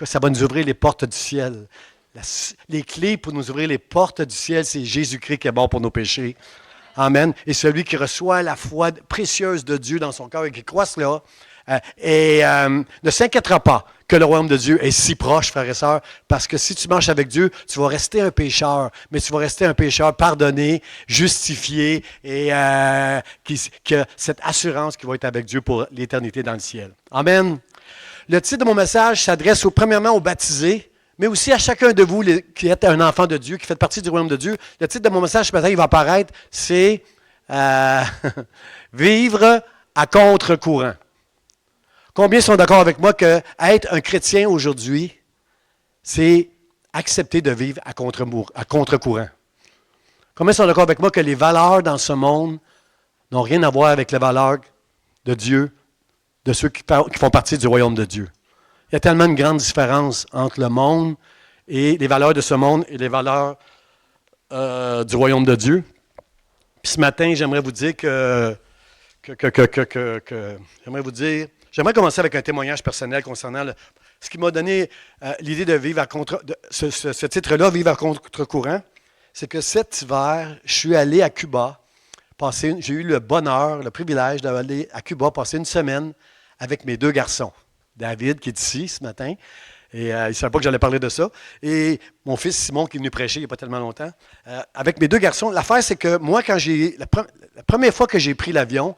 que ça va nous ouvrir les portes du ciel. Les clés pour nous ouvrir les portes du ciel, c'est Jésus-Christ qui est mort pour nos péchés. Amen. Et celui qui reçoit la foi précieuse de Dieu dans son cœur et qui croit cela, ne s'inquiétera pas que le royaume de Dieu est si proche, frères et sœurs, parce que si tu marches avec Dieu, tu vas rester un pécheur, mais tu vas rester un pécheur pardonné, justifié, et qui a cette assurance qu'il va être avec Dieu pour l'éternité dans le ciel. Amen. Le titre de mon message s'adresse premièrement aux baptisés, mais aussi à chacun de vous qui êtes un enfant de Dieu, qui fait partie du royaume de Dieu. Le titre de mon message ce matin, il va apparaître, c'est Vivre à contre-courant. Combien sont d'accord avec moi que être un chrétien aujourd'hui, c'est accepter de vivre à contre-courant? Combien sont d'accord avec moi que les valeurs dans ce monde n'ont rien à voir avec les valeurs de Dieu, de ceux qui font partie du royaume de Dieu? Il y a tellement une grande différence entre le monde et les valeurs de ce monde et les valeurs du royaume de Dieu. Puis ce matin, j'aimerais vous dire j'aimerais commencer avec un témoignage personnel concernant ce qui m'a donné l'idée de vivre ce titre-là, Vivre à contre-courant. C'est que cet hiver, je suis allé à Cuba. J'ai eu le bonheur, le privilège d'aller à Cuba passer une semaine avec mes deux garçons. David, qui est ici ce matin, et il ne savait pas que j'allais parler de ça. Et mon fils Simon, qui est venu prêcher il n'y a pas tellement longtemps. Avec mes deux garçons, l'affaire, c'est que moi, la première fois que j'ai pris l'avion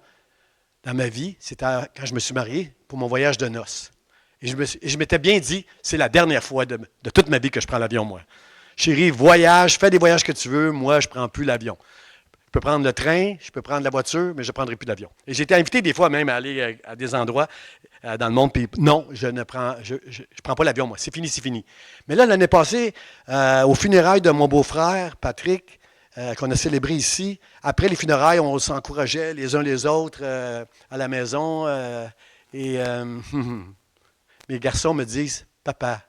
dans ma vie, c'était quand je me suis marié pour mon voyage de noces. Et je m'étais bien dit, c'est la dernière fois de toute ma vie que je prends l'avion, moi. Chérie, voyage, fais des voyages que tu veux, moi, je ne prends plus l'avion. Je peux prendre le train, je peux prendre la voiture, mais je ne prendrai plus l'avion. Et j'ai été invité des fois même à aller à des endroits dans le monde, puis non, je prends pas l'avion, moi. C'est fini, c'est fini. Mais là, l'année passée, aux funérailles de mon beau-frère, Patrick, qu'on a célébré ici, après les funérailles, on s'encourageait les uns les autres à la maison. Et mes garçons me disent, « Papa,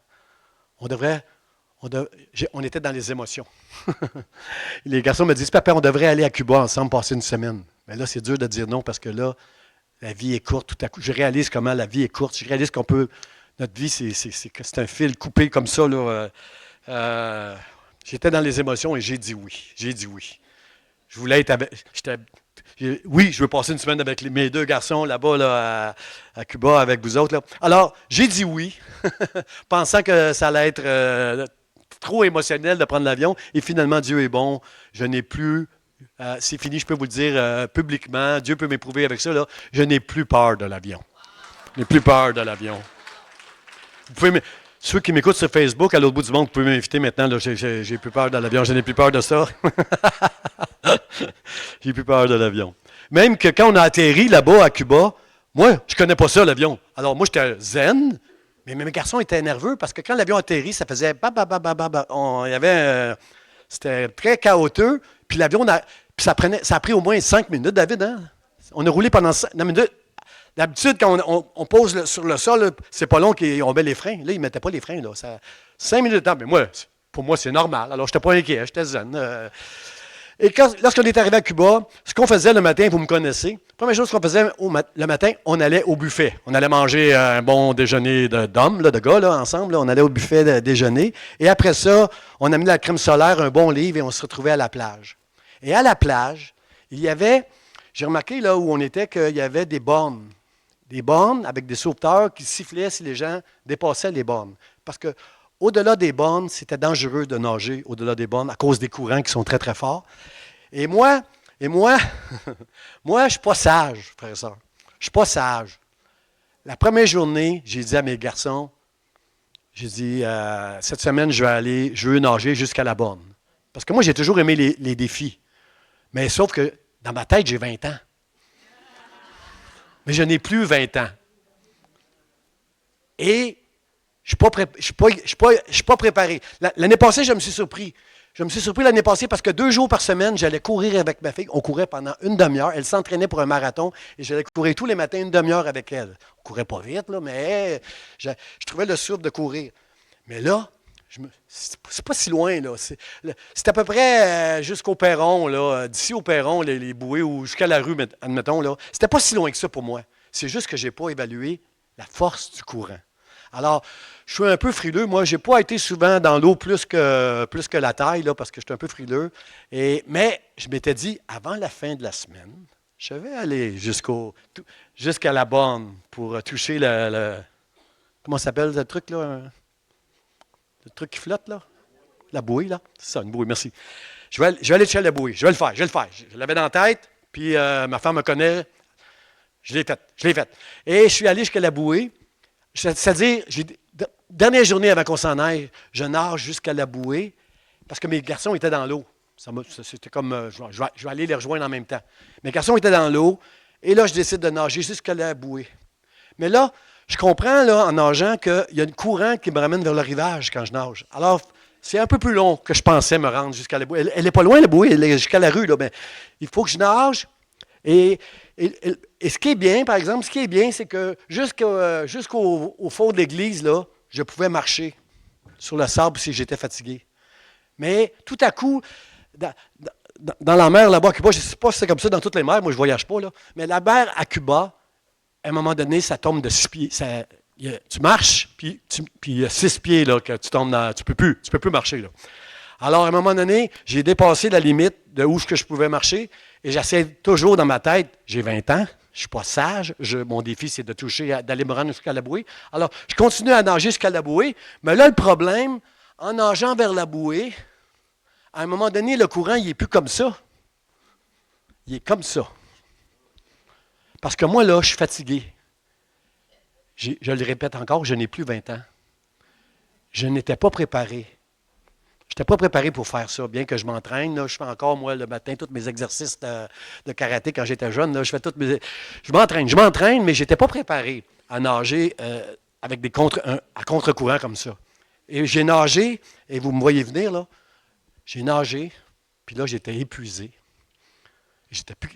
on était dans les émotions. » Les garçons me disent, « Papa, on devrait aller à Cuba ensemble passer une semaine. » Mais là, c'est dur de dire non parce que là, la vie est courte tout à coup. Je réalise comment la vie est courte. Je réalise qu'on peut... Notre vie, c'est un fil coupé comme ça. Là. J'étais dans les émotions et j'ai dit oui. J'ai dit oui. Je voulais être avec... Oui, je veux passer une semaine avec mes deux garçons là-bas là, à Cuba avec vous autres. Là. Alors, j'ai dit oui, pensant que ça allait être trop émotionnel de prendre l'avion. Et finalement, Dieu est bon. Je n'ai plus... c'est fini, je peux vous le dire publiquement. Dieu peut m'éprouver avec ça. Là. Je n'ai plus peur de l'avion. Je n'ai plus peur de l'avion. Ceux qui m'écoutent sur Facebook, à l'autre bout du monde, vous pouvez m'inviter maintenant. Là, j'ai plus peur de l'avion. Je n'ai plus peur de ça. J'ai plus peur de l'avion. Même que quand on a atterri là-bas à Cuba, moi, je ne connais pas ça, l'avion. Alors, moi, j'étais zen, mais mes garçons étaient nerveux parce que quand l'avion atterrit, ça faisait c'était très chaotique. Puis l'avion, ça a pris au moins 5 minutes, David. Hein? On a roulé pendant 5 minutes. D'habitude, quand on pose sur le sol, c'est pas long qu'on met les freins. Là, ils ne mettaient pas les freins. Là. 5 minutes de temps. Mais moi, pour moi, c'est normal. Alors, je n'étais pas inquiet. J'étais zen. Et lorsqu'on est arrivé à Cuba, ce qu'on faisait le matin, vous me connaissez, la première chose qu'on faisait le matin, on allait au buffet. On allait manger un bon déjeuner d'hommes, de gars, là, ensemble. Là, on allait au buffet de déjeuner. Et après ça, on amenait la crème solaire, un bon livre, et on se retrouvait à la plage. Et à la plage, il y avait, j'ai remarqué là où on était, qu'il y avait des bornes. Des bornes avec des sauveteurs qui sifflaient si les gens dépassaient les bornes. Parce que au-delà des bornes, c'était dangereux de nager au-delà des bornes à cause des courants qui sont très, très forts. Et moi, moi, je ne suis pas sage, frère et sœur. Je ne suis pas sage. La première journée, j'ai dit à mes garçons, j'ai dit, cette semaine, je veux nager jusqu'à la borne. Parce que moi, j'ai toujours aimé les défis. Mais sauf que dans ma tête, j'ai 20 ans. Mais je n'ai plus 20 ans. Et je ne suis pas préparé. L'année passée, je me suis surpris. Je me suis surpris l'année passée parce que 2 jours par semaine, j'allais courir avec ma fille. On courait pendant une demi-heure. Elle s'entraînait pour un marathon et j'allais courir tous les matins une demi-heure avec elle. On ne courait pas vite, là, mais je trouvais le souffle de courir. Mais là, c'est pas si loin. Là. C'est à peu près jusqu'au perron, là, d'ici au perron, les bouées, ou jusqu'à la rue, admettons. Là. C'était pas si loin que ça pour moi. C'est juste que je n'ai pas évalué la force du courant. Alors, je suis un peu frileux. Moi, je n'ai pas été souvent dans l'eau plus que la taille, là, parce que je suis un peu frileux. Mais je m'étais dit, avant la fin de la semaine, je vais aller jusqu'à la borne pour toucher comment ça s'appelle le truc, là? Le truc qui flotte, là? La bouée, là? C'est ça, une bouée, merci. Je vais aller toucher la bouée. Je vais le faire. Je l'avais dans la tête, puis ma femme me connaît. Je l'ai fait. Et je suis allé jusqu'à la bouée. C'est-à-dire, dernière journée avant qu'on s'en aille, je nage jusqu'à la bouée parce que mes garçons étaient dans l'eau. C'était comme, je vais aller les rejoindre en même temps. Mes garçons étaient dans l'eau et là, je décide de nager jusqu'à la bouée. Mais là, je comprends là, en nageant qu'il y a un courant qui me ramène vers le rivage quand je nage. Alors, c'est un peu plus long que je pensais me rendre jusqu'à la bouée. Elle n'est pas loin, la bouée, elle est jusqu'à la rue. Là, mais il faut que je nage. Et ce qui est bien, par exemple, c'est que jusqu'au fond de l'église, là, je pouvais marcher sur le sable si j'étais fatigué. Mais tout à coup, dans la mer là-bas à Cuba, je ne sais pas si c'est comme ça dans toutes les mers, moi je ne voyage pas, là, mais la mer à Cuba, à un moment donné, ça tombe de 6 pieds. Tu marches, puis il y a 6 pieds là, que tu tombes dans. Tu peux plus marcher. Là. Alors, à un moment donné, j'ai dépassé la limite de où je pouvais marcher et j'essaie toujours dans ma tête, j'ai 20 ans, je ne suis pas sage, mon défi c'est d'aller me rendre jusqu'à la bouée. Alors, je continue à nager jusqu'à la bouée, mais là, le problème, en nageant vers la bouée, à un moment donné, le courant, il n'est plus comme ça. Il est comme ça. Parce que moi, là, je suis fatigué. Je le répète encore, je n'ai plus 20 ans. Je n'étais pas préparé. Je n'étais pas préparé pour faire ça, bien que je m'entraîne. Là, je fais encore, moi, le matin, tous mes exercices de karaté quand j'étais jeune. Là, je m'entraîne, mais je n'étais pas préparé à nager avec à contre-courant comme ça. Et j'ai nagé, et vous me voyez venir, là. J'ai nagé, puis là, j'étais épuisé.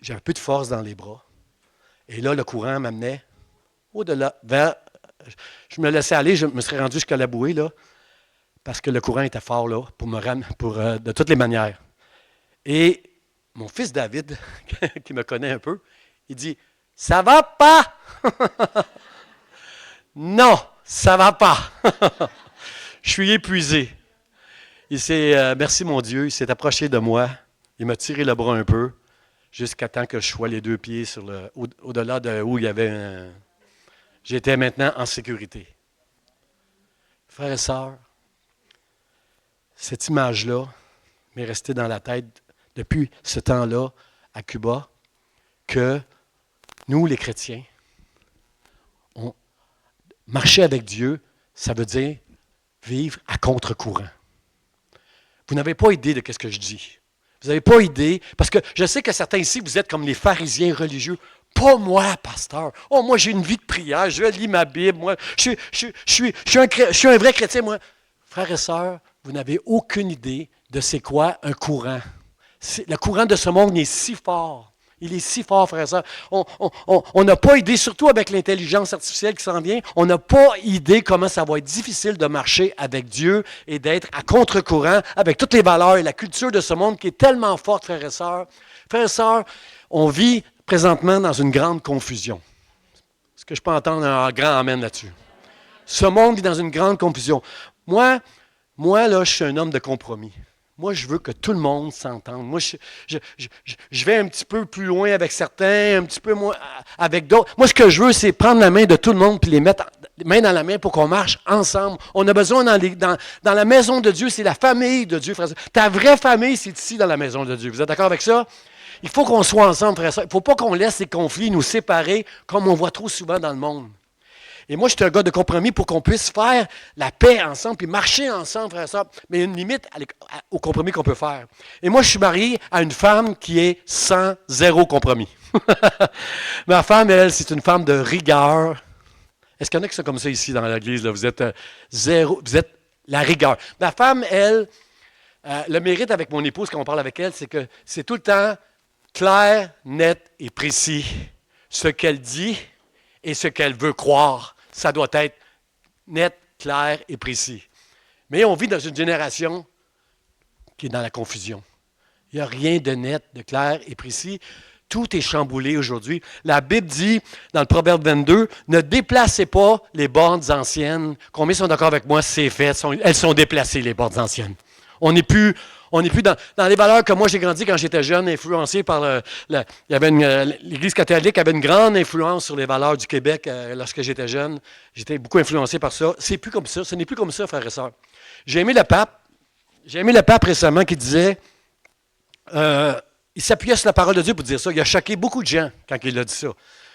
J'avais plus de force dans les bras. Et là, le courant m'amenait au-delà, je me laissais aller, je me serais rendu jusqu'à la bouée, là, parce que le courant était fort, là, pour me ramener, de toutes les manières. Et mon fils David, qui me connaît un peu, il dit, « Ça va pas! » Non, ça va pas. Je suis épuisé. Merci mon Dieu, il s'est approché de moi, il m'a tiré le bras un peu, jusqu'à temps que je sois les 2 pieds au-delà de où il y avait J'étais maintenant en sécurité. Frères et sœurs, cette image-là m'est restée dans la tête depuis ce temps-là à Cuba, que nous, les chrétiens, marcher avec Dieu, ça veut dire vivre à contre-courant. Vous n'avez pas idée de ce que je dis. Vous n'avez pas idée, parce que je sais que certains ici, vous êtes comme les pharisiens religieux. Pas moi, pasteur. Oh, moi, j'ai une vie de prière, je lis ma Bible, moi, je suis un vrai chrétien, moi. Frères et sœurs, vous n'avez aucune idée de c'est quoi un courant. Le courant de ce monde est si fort. Il est si fort, frères et sœurs. On n'a pas idée, surtout avec l'intelligence artificielle qui s'en vient, on n'a pas idée comment ça va être difficile de marcher avec Dieu et d'être à contre-courant avec toutes les valeurs et la culture de ce monde qui est tellement forte, frères et sœurs. Frères et sœurs, on vit présentement dans une grande confusion. Est-ce que je peux entendre un grand amen là-dessus? Ce monde est dans une grande confusion. Moi, là, je suis un homme de compromis. Moi, je veux que tout le monde s'entende. Moi, je vais un petit peu plus loin avec certains, un petit peu moins avec d'autres. Moi, ce que je veux, c'est prendre la main de tout le monde et les mettre main dans la main pour qu'on marche ensemble. On a besoin, dans la maison de Dieu, c'est la famille de Dieu, frère. Ta vraie famille, c'est ici dans la maison de Dieu. Vous êtes d'accord avec ça? Il faut qu'on soit ensemble, frère. Il ne faut pas qu'on laisse ces conflits nous séparer comme on voit trop souvent dans le monde. Et moi, je suis un gars de compromis pour qu'on puisse faire la paix ensemble puis marcher ensemble, frère et sœur. Mais il y a une limite au compromis qu'on peut faire. Et moi, je suis marié à une femme qui est sans zéro compromis. Ma femme, elle, c'est une femme de rigueur. Est-ce qu'il y en a qui sont comme ça ici dans l'église? Là? Vous êtes la rigueur. Ma femme, elle, le mérite avec mon épouse quand on parle avec elle, c'est que c'est tout le temps clair, net et précis. Ce qu'elle dit et ce qu'elle veut croire, ça doit être net, clair et précis. Mais on vit dans une génération qui est dans la confusion. Il n'y a rien de net, de clair et précis. Tout est chamboulé aujourd'hui. La Bible dit, dans le Proverbe 22, ne déplacez pas les bornes anciennes. Combien sont d'accord avec moi? C'est fait. Elles sont déplacées, les bornes anciennes. On n'est plus dans les valeurs que moi j'ai grandi quand j'étais jeune, influencé par l'Église catholique avait une grande influence sur les valeurs du Québec lorsque j'étais jeune. J'étais beaucoup influencé par ça. C'est plus comme ça. Ce n'est plus comme ça, frères et sœurs. J'ai aimé le pape récemment qui disait, il s'appuyait sur la parole de Dieu pour dire ça. Il a choqué beaucoup de gens quand il a dit ça.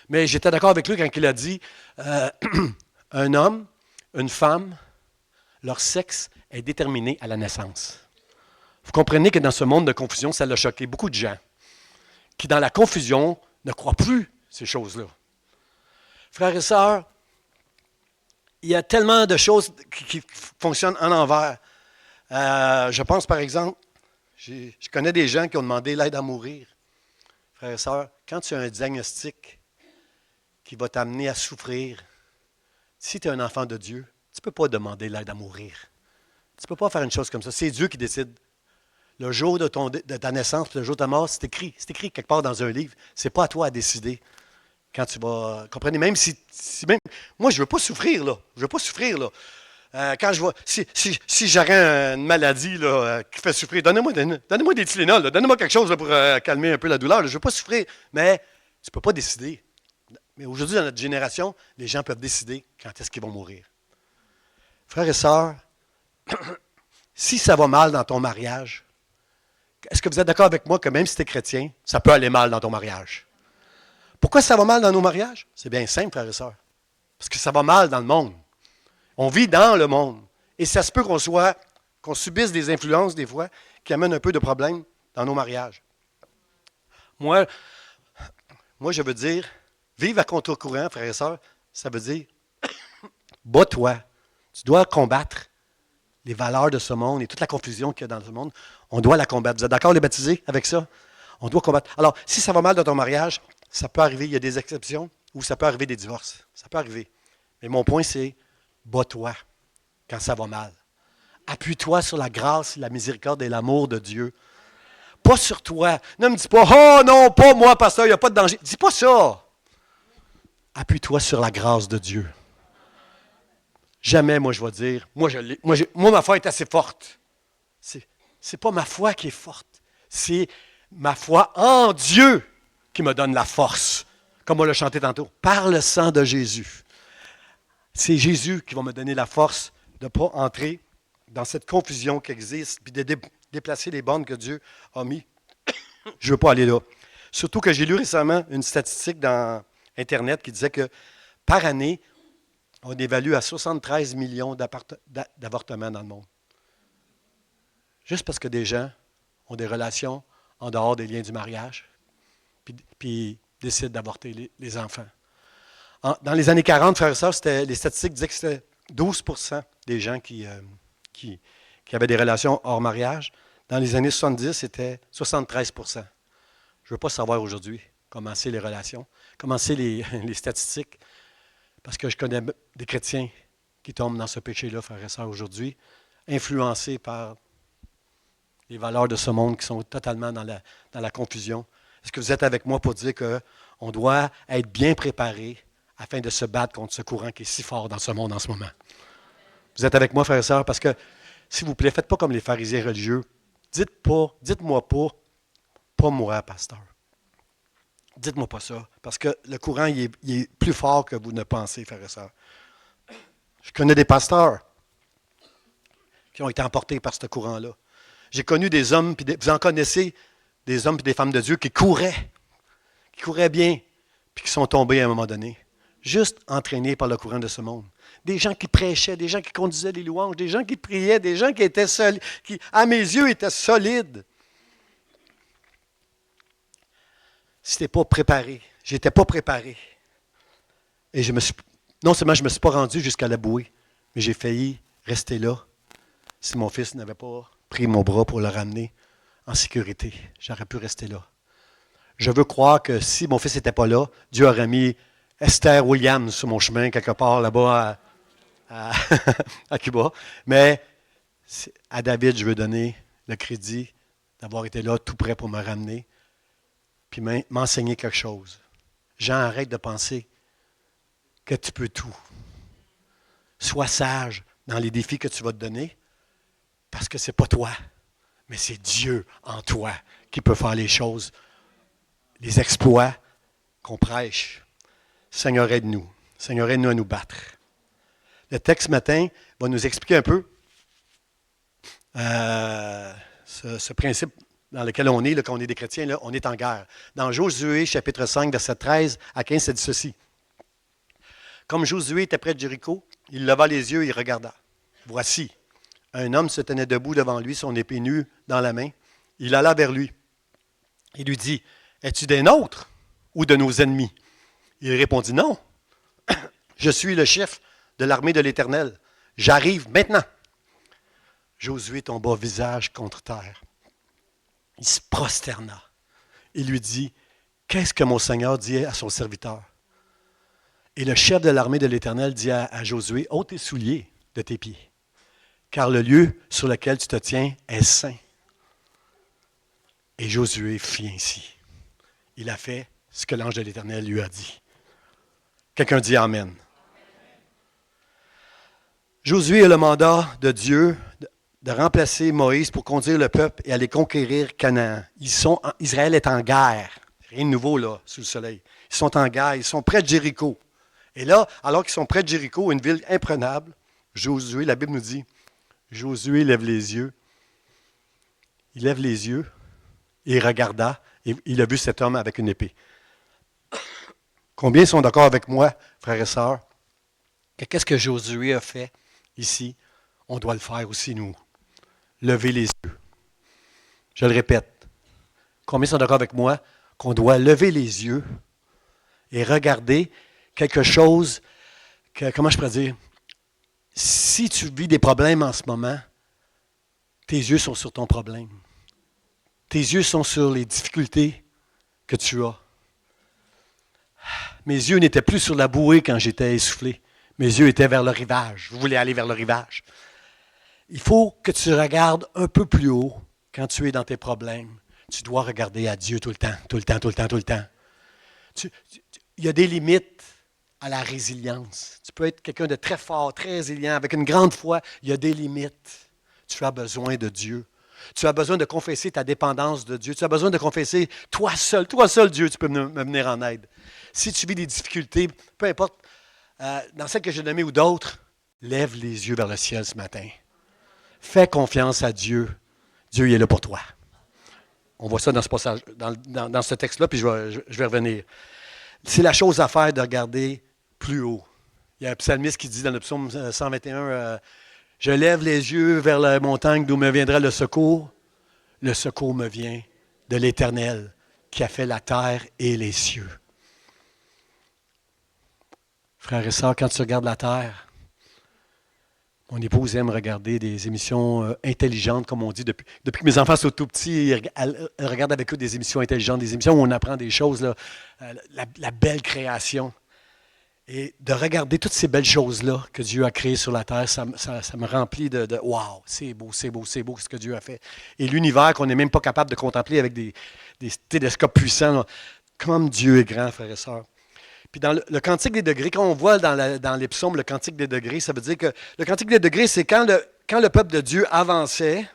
Mais j'étais d'accord avec lui quand il a dit, un homme, une femme, leur sexe est déterminé à la naissance. Vous comprenez que dans ce monde de confusion, ça l'a choqué beaucoup de gens qui, dans la confusion, ne croient plus ces choses-là. Frères et sœurs, il y a tellement de choses qui fonctionnent en envers. Je pense, par exemple, je connais des gens qui ont demandé l'aide à mourir. Frères et sœurs, quand tu as un diagnostic qui va t'amener à souffrir, si tu es un enfant de Dieu, tu ne peux pas demander l'aide à mourir. Tu ne peux pas faire une chose comme ça. C'est Dieu qui décide. Le jour de ta naissance, le jour de ta mort, c'est écrit. C'est écrit quelque part dans un livre. Ce n'est pas à toi à décider. Quand tu vas. Comprenez, même si même. Moi, je ne veux pas souffrir, là. Je ne veux pas souffrir, là. Quand je vois. Si j'aurais une maladie là, qui fait souffrir, donnez-moi des Tylenol, là. Donnez-moi quelque chose là, pour calmer un peu la douleur. Là. Je ne veux pas souffrir. Mais tu ne peux pas décider. Mais aujourd'hui, dans notre génération, les gens peuvent décider quand est-ce qu'ils vont mourir. Frères et sœurs, si ça va mal dans ton mariage, est-ce que vous êtes d'accord avec moi que même si tu es chrétien, ça peut aller mal dans ton mariage? Pourquoi ça va mal dans nos mariages? C'est bien simple, frères et sœurs. Parce que ça va mal dans le monde. On vit dans le monde. Et ça se peut qu'on subisse des influences, des fois, qui amènent un peu de problèmes dans nos mariages. Moi, je veux dire, vivre à contre-courant, frères et sœurs, ça veut dire, bats-toi. Tu dois combattre les valeurs de ce monde et toute la confusion qu'il y a dans ce monde. On doit la combattre. Vous êtes d'accord, les baptisés, avec ça? On doit combattre. Alors, si ça va mal dans ton mariage, ça peut arriver, il y a des exceptions, ou ça peut arriver des divorces. Ça peut arriver. Mais mon point, c'est, bats-toi quand ça va mal. Appuie-toi sur la grâce, la miséricorde et l'amour de Dieu. Pas sur toi. Ne me dis pas, oh non, pas moi, pasteur, il n'y a pas de danger. Dis pas ça. Appuie-toi sur la grâce de Dieu. Jamais, moi, je vais dire, moi, ma foi est assez forte. C'est pas ma foi qui est forte. C'est ma foi en Dieu qui me donne la force. Comme on l'a chanté tantôt. Par le sang de Jésus. C'est Jésus qui va me donner la force de ne pas entrer dans cette confusion qui existe, puis de déplacer les bornes que Dieu a mis. Je ne veux pas aller là. Surtout que j'ai lu récemment une statistique dans Internet qui disait que par année, on évalue à 73 millions d'avortements dans le monde. Juste parce que des gens ont des relations en dehors des liens du mariage, puis décident d'avorter les enfants. Dans les années 40, frères et sœurs, les statistiques disaient que c'était 12% des gens qui avaient des relations hors mariage. Dans les années 70, c'était 73%. Je ne veux pas savoir aujourd'hui comment c'est les relations, comment c'est les statistiques, parce que je connais des chrétiens qui tombent dans ce péché-là, frères et sœurs, aujourd'hui, influencés par les valeurs de ce monde qui sont totalement dans la confusion. Est-ce que vous êtes avec moi pour dire qu'on doit être bien préparé afin de se battre contre ce courant qui est si fort dans ce monde en ce moment? Vous êtes avec moi, frères et sœurs, parce que, s'il vous plaît, faites pas comme les pharisiens religieux. Dites-moi pas moi, pasteur. Dites-moi pas ça, parce que le courant, il est plus fort que vous ne pensez, frères et sœurs. Je connais des pasteurs qui ont été emportés par ce courant-là. J'ai connu des hommes, vous en connaissez, des hommes et des femmes de Dieu qui couraient bien, puis qui sont tombés à un moment donné, juste entraînés par le courant de ce monde. Des gens qui prêchaient, des gens qui conduisaient les louanges, des gens qui priaient, des gens qui étaient solides, qui, à mes yeux, étaient solides. C'était pas préparé. J'étais pas préparé. Et non seulement je ne me suis pas rendu jusqu'à la bouée, mais j'ai failli rester là si mon fils n'avait pas pris mon bras pour le ramener en sécurité. J'aurais pu rester là. Je veux croire que si mon fils n'était pas là, Dieu aurait mis Esther Williams sur mon chemin quelque part là-bas à Cuba. Mais à David, je veux donner le crédit d'avoir été là tout prêt pour me ramener. puis m'enseigner quelque chose. Jean, arrête de penser que tu peux tout. Sois sage dans les défis que tu vas te donner, parce que ce n'est pas toi, mais c'est Dieu en toi qui peut faire les choses, les exploits qu'on prêche. Seigneur, aide-nous. Seigneur, aide-nous à nous battre. Le texte ce matin va nous expliquer un peu ce principe dans lequel on est, là, quand on est des chrétiens, là, on est en guerre. Dans Josué, chapitre 5, verset 13 à 15, ça dit ceci. Comme Josué était près de Jéricho, il leva les yeux et il regarda. Voici, un homme se tenait debout devant lui, son épée nue dans la main. Il alla vers lui. Il lui dit, « Es-tu des nôtres ou de nos ennemis? » Il répondit, « Non, je suis le chef de l'armée de l'Éternel. J'arrive maintenant. » Josué tomba visage contre terre. Il se prosterna. Il lui dit, « Qu'est-ce que mon Seigneur dit à son serviteur? » Et le chef de l'armée de l'Éternel dit à Josué, « Ôte tes souliers de tes pieds, car le lieu sur lequel tu te tiens est saint. » Et Josué fit ainsi. Il a fait ce que l'ange de l'Éternel lui a dit. Quelqu'un dit Amen. Josué a le mandat de Dieu de remplacer Moïse pour conduire le peuple et aller conquérir Canaan. Israël est en guerre. Rien de nouveau là, sous le soleil. Ils sont en guerre, ils sont près de Jéricho. Et là, alors qu'ils sont près de Jéricho, une ville imprenable, Josué, la Bible nous dit, Josué lève les yeux. Il lève les yeux et il regarda et il a vu cet homme avec une épée. Combien sont d'accord avec moi, frères et sœurs, que qu'est-ce que Josué a fait ici? On doit le faire aussi, nous. Lever les yeux. Je le répète. Combien sont d'accord avec moi qu'on doit lever les yeux et regarder quelque chose que, comment je pourrais dire, si tu vis des problèmes en ce moment, tes yeux sont sur ton problème. Tes yeux sont sur les difficultés que tu as. Mes yeux n'étaient plus sur la bouée quand j'étais essoufflé. Mes yeux étaient vers le rivage. Vous voulez aller vers le rivage. Il faut que tu regardes un peu plus haut quand tu es dans tes problèmes. Tu dois regarder à Dieu tout le temps, tout le temps, tout le temps, tout le temps. Il y a des limites à la résilience. Tu peux être quelqu'un de très fort, très résilient, avec une grande foi. Il y a des limites. Tu as besoin de Dieu. Tu as besoin de confesser ta dépendance de Dieu. Tu as besoin de confesser, toi seul, Dieu, tu peux me venir en aide. Si tu vis des difficultés, peu importe, dans celles que j'ai nommées ou d'autres, lève les yeux vers le ciel ce matin. Fais confiance à Dieu. Dieu il est là pour toi. On voit ça dans ce passage, dans ce texte-là, puis je vais revenir. C'est la chose à faire de regarder plus haut. Il y a un psalmiste qui dit dans le psaume 121, je lève les yeux vers la montagne d'où me viendra le secours. Le secours me vient de l'Éternel qui a fait la terre et les cieux. Frères et sœurs, quand tu regardes la terre, mon épouse aime regarder des émissions intelligentes, comme on dit. Depuis que mes enfants sont tout petits, elle regarde avec eux des émissions intelligentes, des émissions où on apprend des choses, là, la belle création. Et de regarder toutes ces belles choses-là que Dieu a créées sur la terre, ça me remplit de « Wow, c'est beau, c'est beau, c'est beau ce que Dieu a fait. » Et l'univers qu'on n'est même pas capable de contempler avec des télescopes puissants, là, comme Dieu est grand, frères et sœurs. Puis dans le Cantique des degrés, quand on voit dans les psaumes le Cantique des degrés, ça veut dire que le Cantique des degrés, c'est quand le peuple de Dieu avançait,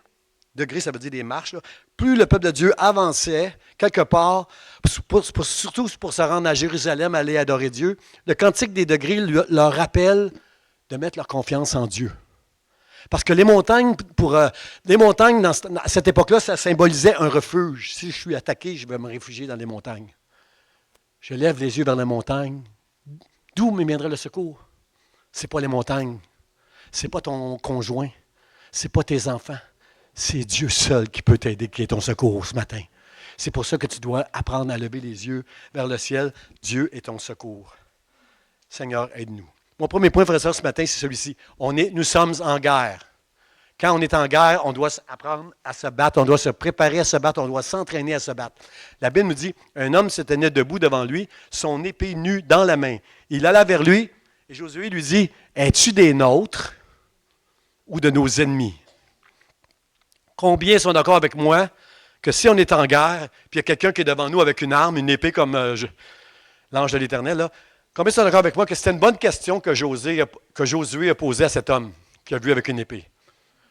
degrés, ça veut dire des marches, là, plus le peuple de Dieu avançait, quelque part, surtout pour se rendre à Jérusalem, aller adorer Dieu, le Cantique des degrés leur rappelle de mettre leur confiance en Dieu. Parce que les montagnes, à cette époque-là, ça symbolisait un refuge. Si je suis attaqué, je vais me réfugier dans les montagnes. Je lève les yeux vers les montagnes. D'où me viendrait le secours? Ce n'est pas les montagnes. Ce n'est pas ton conjoint. Ce n'est pas tes enfants. C'est Dieu seul qui peut t'aider, qui est ton secours ce matin. C'est pour ça que tu dois apprendre à lever les yeux vers le ciel. Dieu est ton secours. Seigneur, aide-nous. Mon premier point, frère et sœur, ce matin, c'est celui-ci. Nous sommes en guerre. Quand on est en guerre, on doit apprendre à se battre, on doit se préparer à se battre, on doit s'entraîner à se battre. La Bible nous dit, un homme se tenait debout devant lui, son épée nue dans la main. Il alla vers lui et Josué lui dit, « Es-tu des nôtres ou de nos ennemis? » Combien sont d'accord avec moi que si on est en guerre, puis il y a quelqu'un qui est devant nous avec une arme, une épée comme l'ange de l'Éternel, là, combien sont d'accord avec moi que c'était une bonne question que Josué a posée à cet homme qui a vu avec une épée?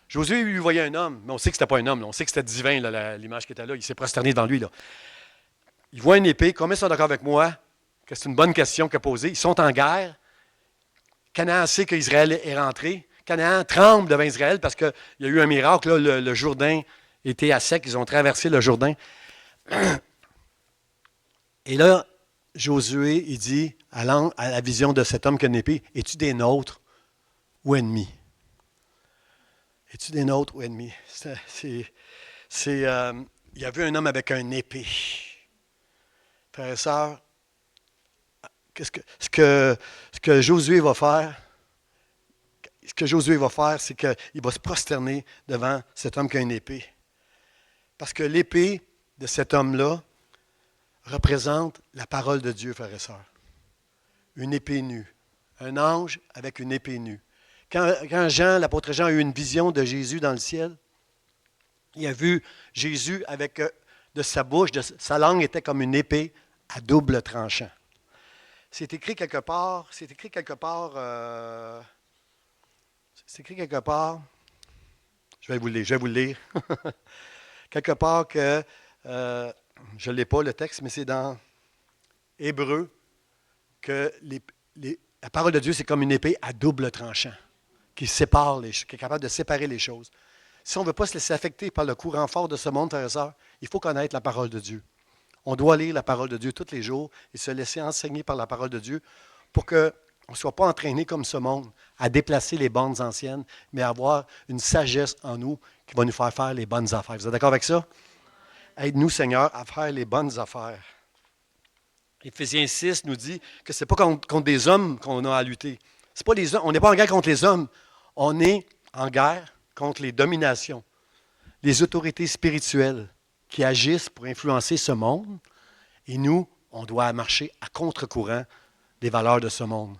Josué lui voyait un homme, mais on sait que ce n'était pas un homme, là. On sait que c'était divin, là, l'image qui était là. Il s'est prosterné devant lui. Là. Il voit une épée. Combien sont d'accord avec moi que c'est une bonne question qu'il a posée? Ils sont en guerre. Canaan sait qu'Israël est rentré. Canaan tremble devant Israël parce qu'il y a eu un miracle. Là, le Jourdain était à sec. Ils ont traversé le Jourdain. Et là, Josué, il dit à la vision de cet homme qui a une épée, « Es-tu des nôtres ou ennemis? » Es-tu des nôtres ou ennemis? Il y a vu un homme avec une épée. Frères et sœurs, ce que Josué va faire, c'est qu'il va se prosterner devant cet homme qui a une épée. Parce que l'épée de cet homme-là représente la parole de Dieu, frères et sœurs. Une épée nue. Un ange avec une épée nue. Quand l'apôtre Jean a eu une vision de Jésus dans le ciel, il a vu Jésus avec de sa bouche, sa langue était comme une épée à double tranchant. C'est écrit quelque part, je vais vous le lire, quelque part que, je ne l'ai pas le texte, mais c'est dans Hébreu, que la parole de Dieu, c'est comme une épée à double tranchant, qui est capable de séparer les choses. Si on ne veut pas se laisser affecter par le courant fort de ce monde, frères et sœurs, il faut connaître la parole de Dieu. On doit lire la parole de Dieu tous les jours et se laisser enseigner par la parole de Dieu pour qu'on ne soit pas entraîné comme ce monde à déplacer les bornes anciennes, mais à avoir une sagesse en nous qui va nous faire les bonnes affaires. Vous êtes d'accord avec ça? Aide-nous, Seigneur, à faire les bonnes affaires. Éphésiens 6 nous dit que ce n'est pas contre des hommes qu'on a à lutter. C'est pas les hommes, on n'est pas en guerre contre les hommes. On est en guerre contre les dominations, les autorités spirituelles qui agissent pour influencer ce monde. Et nous, on doit marcher à contre-courant des valeurs de ce monde.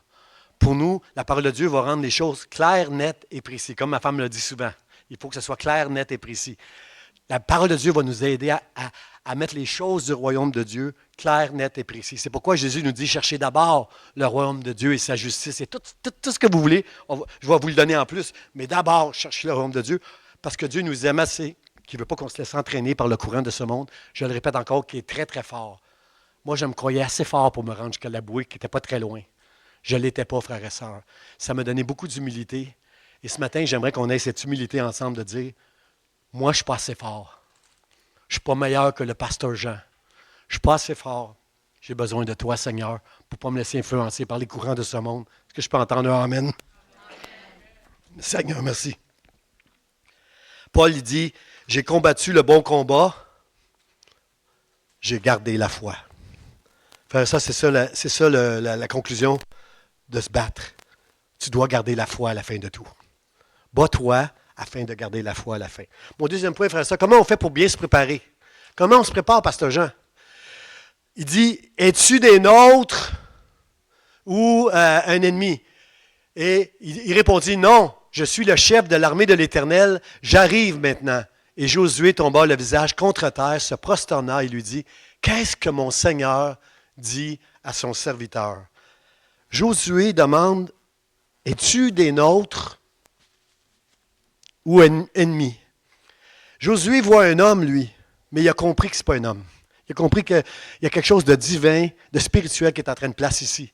Pour nous, la parole de Dieu va rendre les choses claires, nettes et précises. Comme ma femme le dit souvent, il faut que ce soit clair, net et précis. La parole de Dieu va nous aider à mettre les choses du royaume de Dieu claires, nettes et précises. C'est pourquoi Jésus nous dit, cherchez d'abord le royaume de Dieu et sa justice. Et tout ce que vous voulez, je vais vous le donner en plus. Mais d'abord, cherchez le royaume de Dieu, parce que Dieu nous aime assez, qu'il ne veut pas qu'on se laisse entraîner par le courant de ce monde. Je le répète encore, qui est très, très fort. Moi, je me croyais assez fort pour me rendre jusqu'à la bouée, qui n'était pas très loin. Je ne l'étais pas, frères et sœurs. Ça m'a donné beaucoup d'humilité. Et ce matin, j'aimerais qu'on ait cette humilité ensemble de dire, moi, je ne suis pas assez fort. Je ne suis pas meilleur que le pasteur Jean. Je ne suis pas assez fort. J'ai besoin de toi, Seigneur, pour ne pas me laisser influencer par les courants de ce monde. Est-ce que je peux entendre un Amen? Seigneur, merci. Paul, il dit, j'ai combattu le bon combat, j'ai gardé la foi. Enfin, ça, c'est ça la conclusion de se battre. Tu dois garder la foi à la fin de tout. Bats-toi afin de garder la foi à la fin. Mon deuxième point, frère, ça, comment on fait pour bien se préparer? Comment on se prépare, pasteur Jean? Il dit, es-tu des nôtres ou un ennemi? Et il répondit, non, je suis le chef de l'armée de l'Éternel, j'arrive maintenant. Et Josué tomba le visage contre terre, se prosterna et lui dit, qu'est-ce que mon Seigneur dit à son serviteur? Josué demande, es-tu des nôtres ou ennemi? Josué voit un homme, lui, mais il a compris que ce n'est pas un homme. Il a compris qu'il y a quelque chose de divin, de spirituel qui est en train de place ici.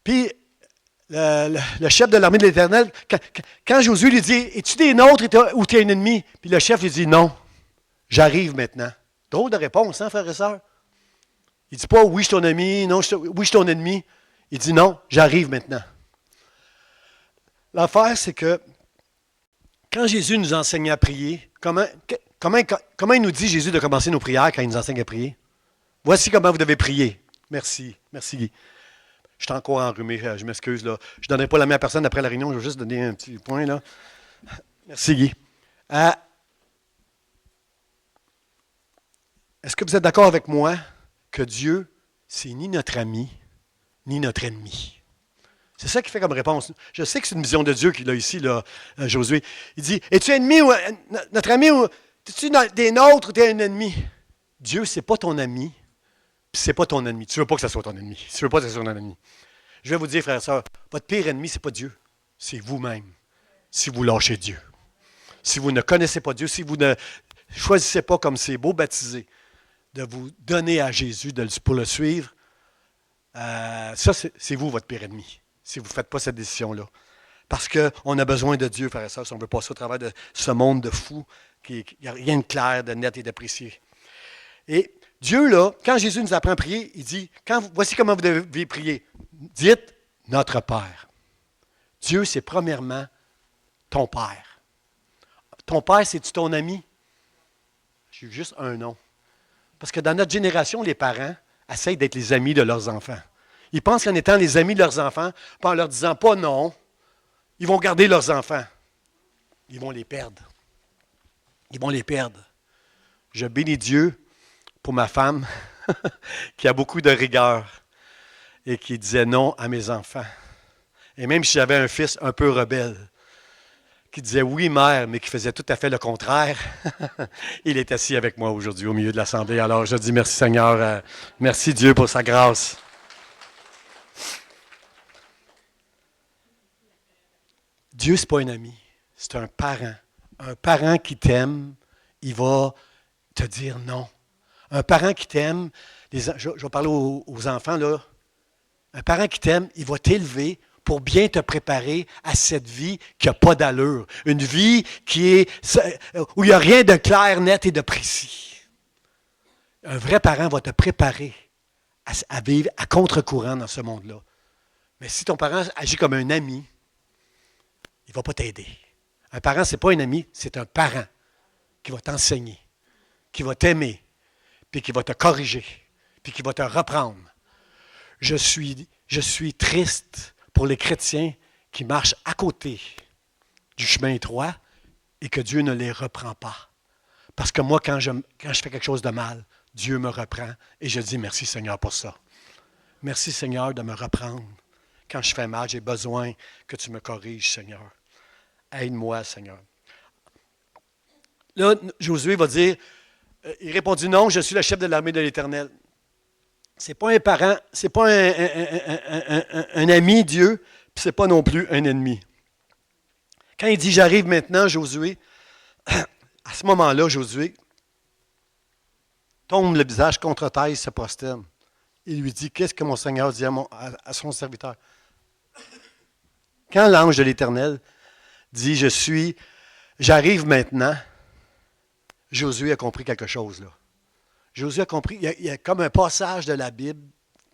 Puis, le chef de l'armée de l'Éternel, quand Josué lui dit, es-tu des nôtres ou tu es un ennemi? Puis le chef lui dit, non, j'arrive maintenant. Drôle de réponse, hein, frères et sœurs? Il ne dit pas, oui, je suis ton ami, non, oui, je suis ton ennemi. Il dit, non, j'arrive maintenant. L'affaire, c'est que quand Jésus nous enseigne à prier, comment il nous dit, Jésus, de commencer nos prières quand il nous enseigne à prier? Voici comment vous devez prier. Merci Guy. Je suis encore enrhumé, je m'excuse. Là. Je ne donnerai pas la main à personne après la réunion, je vais juste donner un petit point. Là. Merci Guy. Est-ce que vous êtes d'accord avec moi que Dieu, c'est ni notre ami, ni notre ennemi? C'est ça qu'il fait comme réponse. Je sais que c'est une vision de Dieu qu'il a ici, là, Josué. Il dit, es-tu ennemi ou notre ami ou... Es-tu des nôtres ou tu es un ennemi? Dieu, c'est pas ton ami, puis c'est pas ton ennemi. Tu veux pas que ça soit ton ennemi. Tu veux pas que ça soit ton ennemi. Je vais vous dire, frères et sœurs, votre pire ennemi, c'est pas Dieu. C'est vous-même, si vous lâchez Dieu. Si vous ne connaissez pas Dieu, si vous ne choisissez pas comme c'est beau baptisé, de vous donner à Jésus pour le suivre, ça, c'est vous, votre pire ennemi, si vous ne faites pas cette décision-là. Parce qu'on a besoin de Dieu, frères et sœurs, si on veut passer au travers de ce monde de fous, il n'y a rien de clair, de net et de précis. Et Dieu, là, quand Jésus nous apprend à prier, il dit, voici comment vous devez prier. Dites, notre Père. Dieu, c'est premièrement ton Père. Ton Père, c'est-tu ton ami? J'ai juste un nom. Parce que dans notre génération, les parents essayent d'être les amis de leurs enfants. Ils pensent qu'en étant les amis de leurs enfants, pas en leur disant pas non, ils vont garder leurs enfants. Ils vont les perdre. Ils vont les perdre. Je bénis Dieu pour ma femme qui a beaucoup de rigueur et qui disait non à mes enfants. Et même si j'avais un fils un peu rebelle, qui disait oui, mère, mais qui faisait tout à fait le contraire, il est assis avec moi aujourd'hui au milieu de l'Assemblée. Alors je dis merci Seigneur, merci Dieu pour sa grâce. Dieu, ce n'est pas un ami, c'est un parent. Un parent qui t'aime, il va te dire non. Un parent qui t'aime, je vais parler aux enfants, là. Un parent qui t'aime, il va t'élever pour bien te préparer à cette vie qui n'a pas d'allure. Une vie où il n'y a rien de clair, net et de précis. Un vrai parent va te préparer à vivre à contre-courant dans ce monde-là. Mais si ton parent agit comme un ami, il ne va pas t'aider. Un parent, ce n'est pas un ami, c'est un parent qui va t'enseigner, qui va t'aimer, puis qui va te corriger, puis qui va te reprendre. Je suis triste pour les chrétiens qui marchent à côté du chemin étroit et que Dieu ne les reprend pas. Parce que moi, quand je fais quelque chose de mal, Dieu me reprend et je dis merci Seigneur pour ça. Merci Seigneur de me reprendre. Quand je fais mal, j'ai besoin que tu me corriges, Seigneur. Aide-moi, Seigneur. Là, Josué va dire, il répondit non, je suis le chef de l'armée de l'Éternel. Ce n'est pas un parent, ce n'est pas un ami, Dieu, puis ce n'est pas non plus un ennemi. Quand il dit j'arrive maintenant, Josué, à ce moment-là, Josué tombe le visage contre terre, il se prosterne. Il lui dit, qu'est-ce que mon Seigneur dit à son serviteur? Quand l'ange de l'Éternel dit, j'arrive maintenant, Josué a compris quelque chose, là. Josué a compris, il y a comme un passage de la Bible,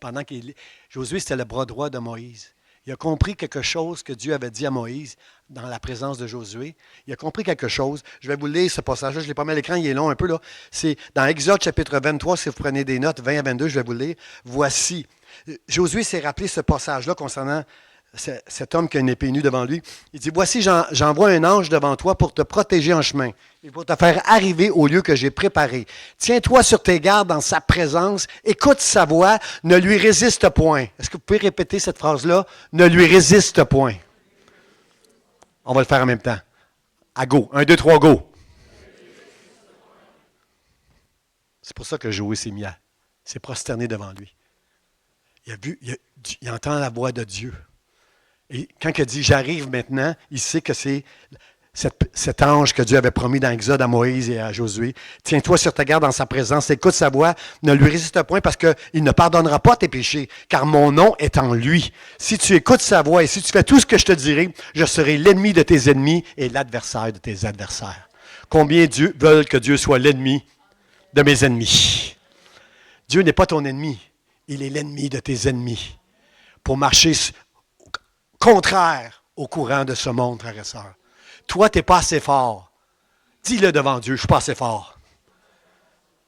pendant qu'il Josué, c'était le bras droit de Moïse. Il a compris quelque chose que Dieu avait dit à Moïse dans la présence de Josué. Il a compris quelque chose. Je vais vous lire ce passage-là. Je l'ai pas mis à l'écran, il est long un peu, là. C'est dans Exode chapitre 23, si vous prenez des notes, 20 à 22, je vais vous le lire. Voici. Josué s'est rappelé ce passage-là concernant cet homme qui a une épée nue devant lui. Il dit, voici, j'envoie un ange devant toi pour te protéger en chemin et pour te faire arriver au lieu que j'ai préparé. Tiens-toi sur tes gardes dans sa présence, écoute sa voix, ne lui résiste point. Est-ce que vous pouvez répéter cette phrase-là? Ne lui résiste point. On va le faire en même temps. À go. 1, 2, 3, go. C'est pour ça que Josué s'est prosterné devant lui. Il entend la voix de Dieu. Et quand il dit « j'arrive maintenant », il sait que c'est cet ange que Dieu avait promis dans Exode à Moïse et à Josué. « Tiens-toi sur ta garde dans sa présence, écoute sa voix, ne lui résiste point parce qu'il ne pardonnera pas tes péchés, car mon nom est en lui. Si tu écoutes sa voix et si tu fais tout ce que je te dirai, je serai l'ennemi de tes ennemis et l'adversaire de tes adversaires. » Combien veulent que Dieu soit l'ennemi de mes ennemis? Dieu n'est pas ton ennemi, il est l'ennemi de tes ennemis. Pour marcher contraire au courant de ce monde, frères et sœurs. Toi, tu n'es pas assez fort. Dis-le devant Dieu, je ne suis pas assez fort.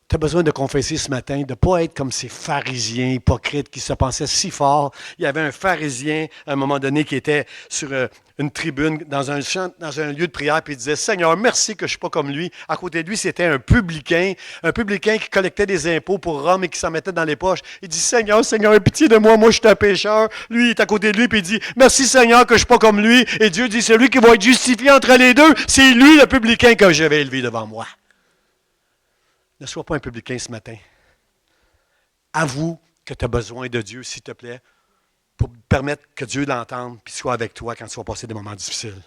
Tu as besoin de confesser ce matin, de ne pas être comme ces pharisiens hypocrites qui se pensaient si forts. Il y avait un pharisien, à un moment donné, qui était sur une tribune, dans un lieu de prière, puis il disait, « Seigneur, merci que je ne suis pas comme lui. » À côté de lui, c'était un publicain qui collectait des impôts pour Rome et qui s'en mettait dans les poches. Il dit, « Seigneur, Seigneur, aie pitié de moi, moi je suis un pécheur. » Lui, il est à côté de lui, puis il dit, « Merci Seigneur que je ne suis pas comme lui. » Et Dieu dit, « Celui qui va être justifié entre les deux, c'est lui, le publicain, que je vais élever devant moi. » Ne sois pas un publicain ce matin. Avoue que tu as besoin de Dieu, s'il te plaît, pour permettre que Dieu l'entende et soit avec toi quand tu vas passer des moments difficiles.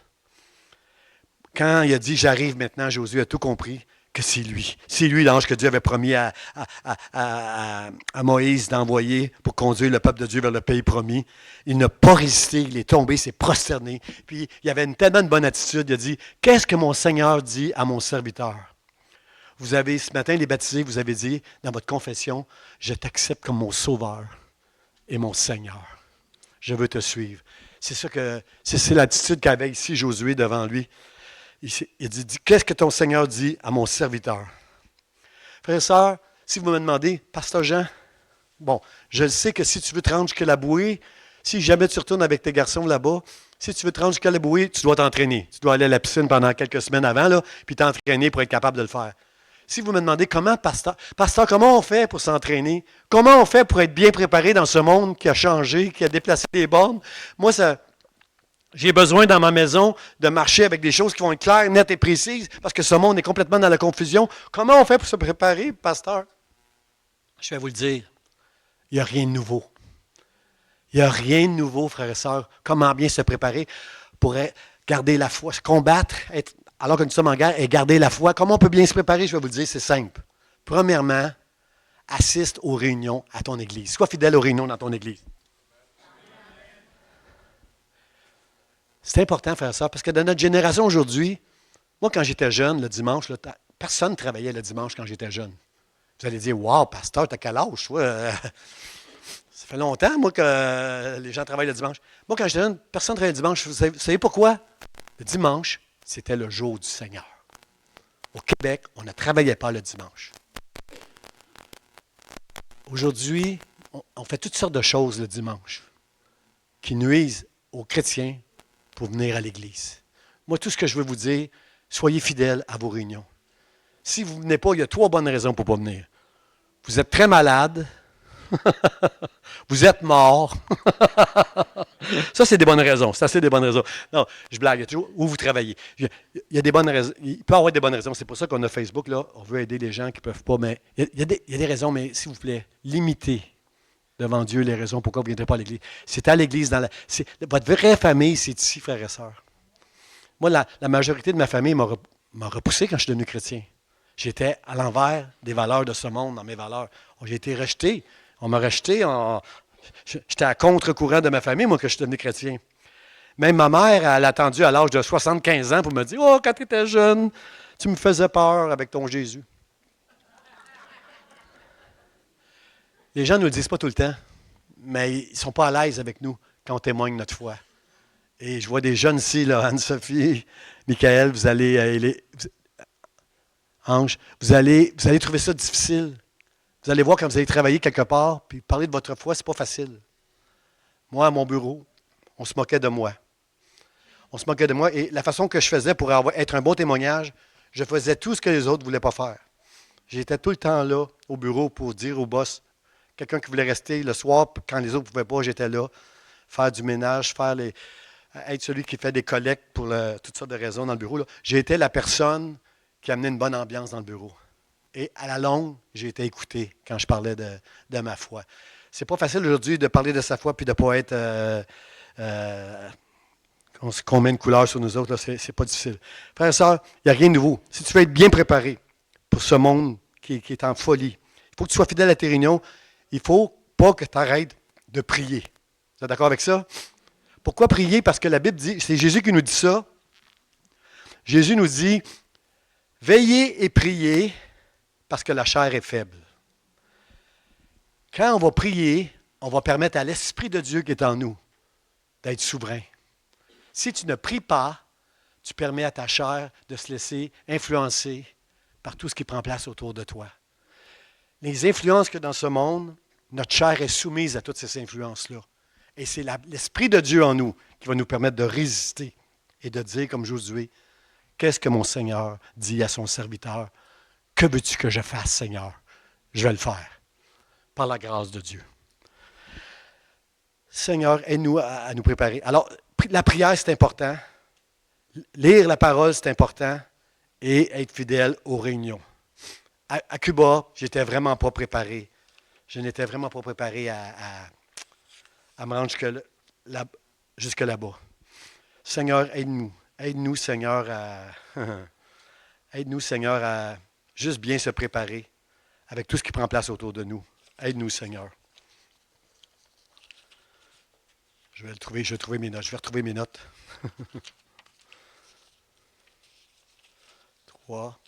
Quand il a dit « J'arrive maintenant », Josué a tout compris que c'est lui. C'est lui l'ange que Dieu avait promis à Moïse d'envoyer pour conduire le peuple de Dieu vers le pays promis. Il n'a pas résisté, il est tombé, il s'est prosterné. Puis il avait tellement de bonne attitude, il a dit « Qu'est-ce que mon Seigneur dit à mon serviteur ?» Vous avez, ce matin, les baptisés, vous avez dit dans votre confession « Je t'accepte comme mon sauveur et mon Seigneur. Je veux te suivre. » C'est l'attitude qu'avait ici Josué devant lui. Il dit, qu'est-ce que ton Seigneur dit à mon serviteur? Frères et sœurs, si vous me demandez, Pasteur Jean, bon, je le sais que si tu veux te rendre jusqu'à la bouée, si jamais tu retournes avec tes garçons là-bas, si tu veux te rendre jusqu'à la bouée, tu dois t'entraîner. Tu dois aller à la piscine pendant quelques semaines avant, là, puis t'entraîner pour être capable de le faire. Si vous me demandez comment, Pasteur, comment on fait pour s'entraîner? Comment on fait pour être bien préparé dans ce monde qui a changé, qui a déplacé les bornes? Moi, j'ai besoin dans ma maison de marcher avec des choses qui vont être claires, nettes et précises, parce que ce monde est complètement dans la confusion. Comment on fait pour se préparer, pasteur? Je vais vous le dire, il n'y a rien de nouveau. Il n'y a rien de nouveau, frères et sœurs. Comment bien se préparer pour garder la foi, se combattre, alors que nous sommes en guerre, et garder la foi. Comment on peut bien se préparer? Je vais vous le dire, c'est simple. Premièrement, assiste aux réunions à ton église. Sois fidèle aux réunions dans ton église. C'est important, frère et sœur, parce que dans notre génération aujourd'hui, moi, quand j'étais jeune, le dimanche, là, personne ne travaillait le dimanche quand j'étais jeune. Vous allez dire, « Wow, pasteur, t'as quel âge, toi? » Ça fait longtemps, moi, que les gens travaillent le dimanche. Moi, quand j'étais jeune, personne ne travaillait le dimanche. Vous savez pourquoi? Le dimanche, c'était le jour du Seigneur. Au Québec, on ne travaillait pas le dimanche. Aujourd'hui, on fait toutes sortes de choses le dimanche qui nuisent aux chrétiens pour venir à l'Église. Moi, tout ce que je veux vous dire, soyez fidèles à vos réunions. Si vous ne venez pas, il y a 3 bonnes raisons pour ne pas venir. Vous êtes très malade. Vous êtes mort. Ça, c'est des bonnes raisons. Ça, c'est des bonnes raisons. Non, je blague. Il y a toujours où vous travaillez. Il y a des bonnes raisons. Il peut y avoir des bonnes raisons. C'est pour ça qu'on a Facebook, là. On veut aider les gens qui ne peuvent pas. Mais il y a des raisons, mais s'il vous plaît, limitez devant Dieu les raisons pourquoi vous ne viendrez pas à l'Église. C'est à l'Église. Votre vraie famille, c'est ici, frères et sœurs. Moi, la majorité de ma famille m'a repoussé quand je suis devenu chrétien. J'étais à l'envers des valeurs de ce monde, dans mes valeurs. J'ai été rejeté. On m'a rejeté. J'étais à contre-courant de ma famille, moi, que je suis devenu chrétien. Même ma mère, elle a attendu à l'âge de 75 ans pour me dire « Oh, quand tu étais jeune, tu me faisais peur avec ton Jésus. » Les gens ne nous le disent pas tout le temps, mais ils ne sont pas à l'aise avec nous quand on témoigne notre foi. Et je vois des jeunes ici, là, Anne-Sophie, Michael, vous allez, Ange, vous allez trouver ça difficile. Vous allez voir quand vous allez travailler quelque part, puis parler de votre foi, c'est pas facile. Moi, à mon bureau, on se moquait de moi. On se moquait de moi, et la façon que je faisais pour être un bon témoignage, je faisais tout ce que les autres ne voulaient pas faire. J'étais tout le temps là, au bureau, pour dire au boss, quelqu'un qui voulait rester le soir, quand les autres ne pouvaient pas, j'étais là, faire du ménage, être celui qui fait des collectes pour toutes sortes de raisons dans le bureau. J'ai été la personne qui amenait une bonne ambiance dans le bureau. Et à la longue, j'ai été écouté quand je parlais de ma foi. C'est pas facile aujourd'hui de parler de sa foi puis de ne pas être qu'on met une couleur sur nous autres. Là, c'est pas difficile. Frères et sœurs, il n'y a rien de nouveau. Si tu veux être bien préparé pour ce monde qui est en folie, il faut que tu sois fidèle à tes réunions. Il ne faut pas que tu arrêtes de prier. Vous êtes d'accord avec ça? Pourquoi prier? Parce que la Bible dit, c'est Jésus qui nous dit ça. Jésus nous dit, veillez et priez parce que la chair est faible. Quand on va prier, on va permettre à l'Esprit de Dieu qui est en nous d'être souverain. Si tu ne pries pas, tu permets à ta chair de se laisser influencer par tout ce qui prend place autour de toi. Les influences que dans ce monde, notre chair est soumise à toutes ces influences-là. Et c'est l'Esprit de Dieu en nous qui va nous permettre de résister et de dire comme Josué, qu'est-ce que mon Seigneur dit à son serviteur? Que veux-tu que je fasse, Seigneur? Je vais le faire, par la grâce de Dieu. Seigneur, aide-nous à nous préparer. Alors, la prière, c'est important. Lire la parole, c'est important. Et être fidèle aux réunions. À Cuba, j'étais vraiment pas préparé. Je n'étais vraiment pas préparé à me rendre là, jusque là-bas. Seigneur, aide-nous. Aide-nous, Seigneur, aide-nous, Seigneur, à juste bien se préparer avec tout ce qui prend place autour de nous. Aide-nous, Seigneur. Je vais trouver mes notes. Je vais retrouver mes notes. 3.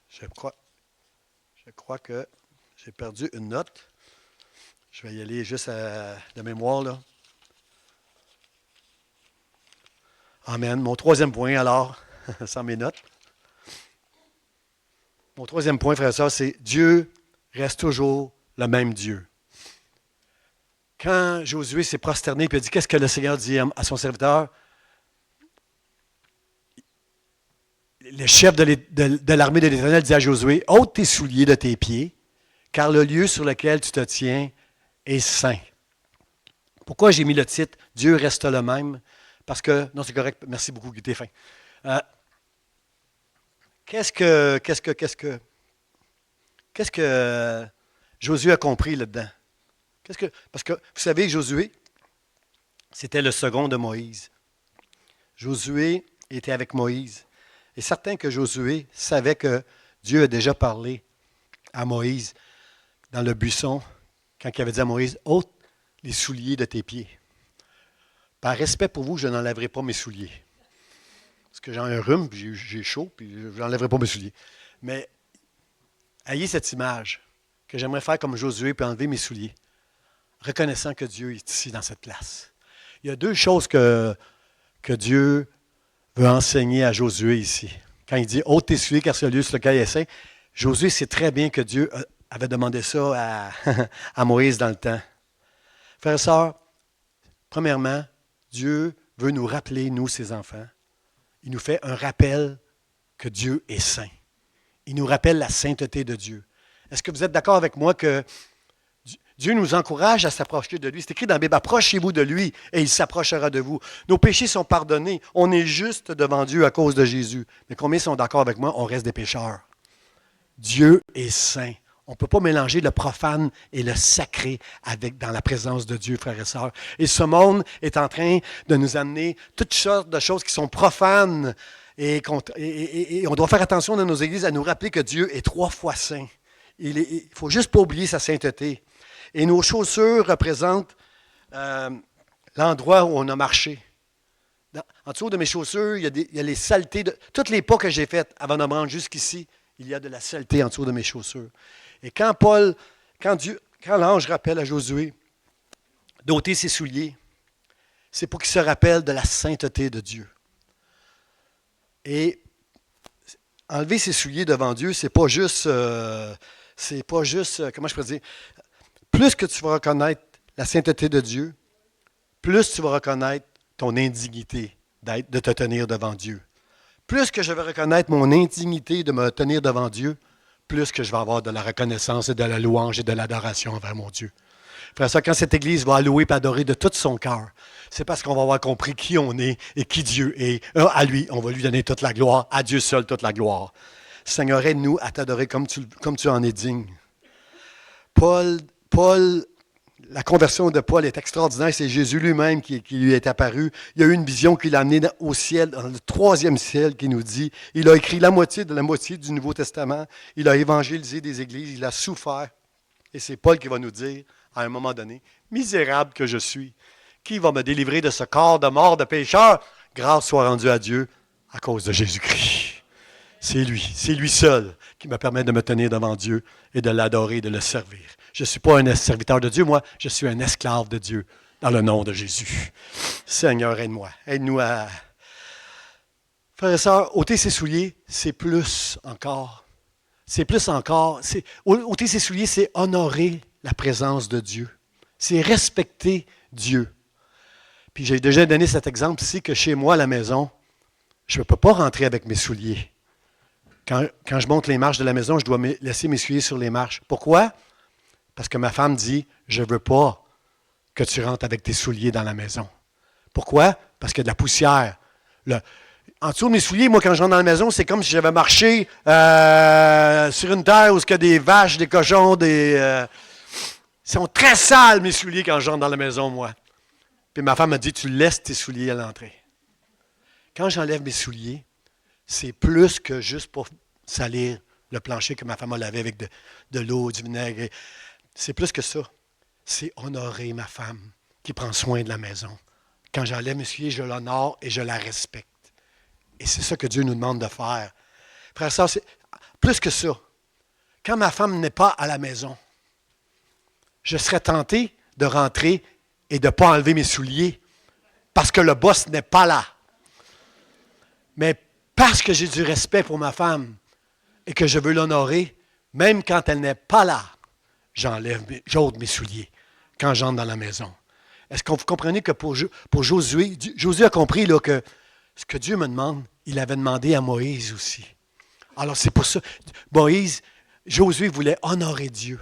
Je crois que j'ai perdu une note. Je vais y aller juste de mémoire, là. Amen. Mon troisième point, alors, sans mes notes. Mon troisième point, frère et sœurs, c'est Dieu reste toujours le même Dieu. Quand Josué s'est prosterné et a dit, qu'est-ce que le Seigneur dit à son serviteur? Le chef de l'armée de l'Éternel dit à Josué, ôte tes souliers de tes pieds, car le lieu sur lequel tu te tiens est saint. Pourquoi j'ai mis le titre « Dieu reste le même » ? Parce que, non, c'est correct, merci beaucoup, Guy, t'es fin. Qu'est-ce que Josué a compris là-dedans? Parce que, vous savez, Josué, c'était le second de Moïse. Josué était avec Moïse. Et certain que Josué savait que Dieu a déjà parlé à Moïse dans le buisson, quand il avait dit à Moïse, « ôte les souliers de tes pieds. » Par respect pour vous, je n'enlèverai pas mes souliers. Parce que j'ai un rhume, puis j'ai chaud, puis je n'enlèverai pas mes souliers. Mais ayez cette image que j'aimerais faire comme Josué, puis enlever mes souliers, reconnaissant que Dieu est ici dans cette place. Il y a deux choses que Dieu veut enseigner à Josué ici. Quand il dit « ôte tes souliers, car c'est le lieu sur lequel il est saint », Josué sait très bien que Dieu avait demandé ça à Moïse dans le temps. Frères et sœurs, premièrement, Dieu veut nous rappeler, nous, ses enfants. Il nous fait un rappel que Dieu est saint. Il nous rappelle la sainteté de Dieu. Est-ce que vous êtes d'accord avec moi que Dieu nous encourage à s'approcher de lui? C'est écrit dans la Bible, approchez-vous de lui et il s'approchera de vous. Nos péchés sont pardonnés. On est juste devant Dieu à cause de Jésus. Mais combien sont d'accord avec moi? On reste des pécheurs. Dieu est saint. On ne peut pas mélanger le profane et le sacré dans la présence de Dieu, frères et sœurs. Et ce monde est en train de nous amener toutes sortes de choses qui sont profanes. Et on doit faire attention dans nos églises à nous rappeler que Dieu est 3 fois saint. Il ne faut juste pas oublier sa sainteté. Et nos chaussures représentent l'endroit où on a marché. En dessous de mes chaussures, il y a les saletés. Toutes les pas que j'ai faits avant de me rendre jusqu'ici, il y a de la saleté en dessous de mes chaussures. Et quand l'ange rappelle à Josué d'ôter ses souliers, c'est pour qu'il se rappelle de la sainteté de Dieu. Et enlever ses souliers devant Dieu, c'est pas juste, comment je peux dire, plus que tu vas reconnaître la sainteté de Dieu, plus tu vas reconnaître ton indignité de te tenir devant Dieu. Plus que je vais reconnaître mon indignité de me tenir devant Dieu, plus que je vais avoir de la reconnaissance et de la louange et de l'adoration envers mon Dieu. Frère, ça, quand cette Église va louer et adorer de tout son cœur, c'est parce qu'on va avoir compris qui on est et qui Dieu est. À lui, on va lui donner toute la gloire, à Dieu seul toute la gloire. Seigneur, aide-nous à t'adorer comme tu en es digne. La conversion de Paul est extraordinaire. C'est Jésus lui-même qui lui est apparu. Il y a eu une vision qui l'a amené au ciel, dans le 3e ciel, qui nous dit, il a écrit la moitié du Nouveau Testament. Il a évangélisé des églises. Il a souffert. Et c'est Paul qui va nous dire, à un moment donné, misérable que je suis, qui va me délivrer de ce corps de mort de pécheur? Grâce soit rendue à Dieu à cause de Jésus-Christ. C'est lui seul qui me permet de me tenir devant Dieu et de l'adorer et de le servir. Je ne suis pas un serviteur de Dieu, moi, je suis un esclave de Dieu dans le nom de Jésus. Seigneur, aide-moi. Aide-nous à... Frères et sœurs, ôter ses souliers, c'est plus encore. C'est plus encore. Ôter ses souliers, c'est honorer la présence de Dieu. C'est respecter Dieu. Puis j'ai déjà donné cet exemple ici que chez moi à la maison, je ne peux pas rentrer avec mes souliers. Quand je monte les marches de la maison, je dois laisser mes souliers sur les marches. Pourquoi? Parce que ma femme dit, je ne veux pas que tu rentres avec tes souliers dans la maison. Pourquoi? Parce qu'il y a de la poussière. En dessous de mes souliers, moi, quand je rentre dans la maison, c'est comme si j'avais marché sur une terre où il y a des vaches, des cochons, ils sont très sales, mes souliers, quand je rentre dans la maison, moi. Puis ma femme m'a dit, tu laisses tes souliers à l'entrée. Quand j'enlève mes souliers, c'est plus que juste pour salir le plancher que ma femme a lavé avec de l'eau, du vinaigre. C'est plus que ça. C'est honorer ma femme qui prend soin de la maison. Quand j'enlève mes souliers, je l'honore et je la respecte. Et c'est ça que Dieu nous demande de faire. Frère et sœur, c'est plus que ça. Quand ma femme n'est pas à la maison, je serais tenté de rentrer et de ne pas enlever mes souliers parce que le boss n'est pas là. Mais parce que j'ai du respect pour ma femme et que je veux l'honorer, même quand elle n'est pas là, j'ôte mes souliers quand j'entre dans la maison. Est-ce que vous comprenez que pour Josué, Josué a compris là, que ce que Dieu me demande, il avait demandé à Moïse aussi. Alors c'est pour ça, Josué voulait honorer Dieu.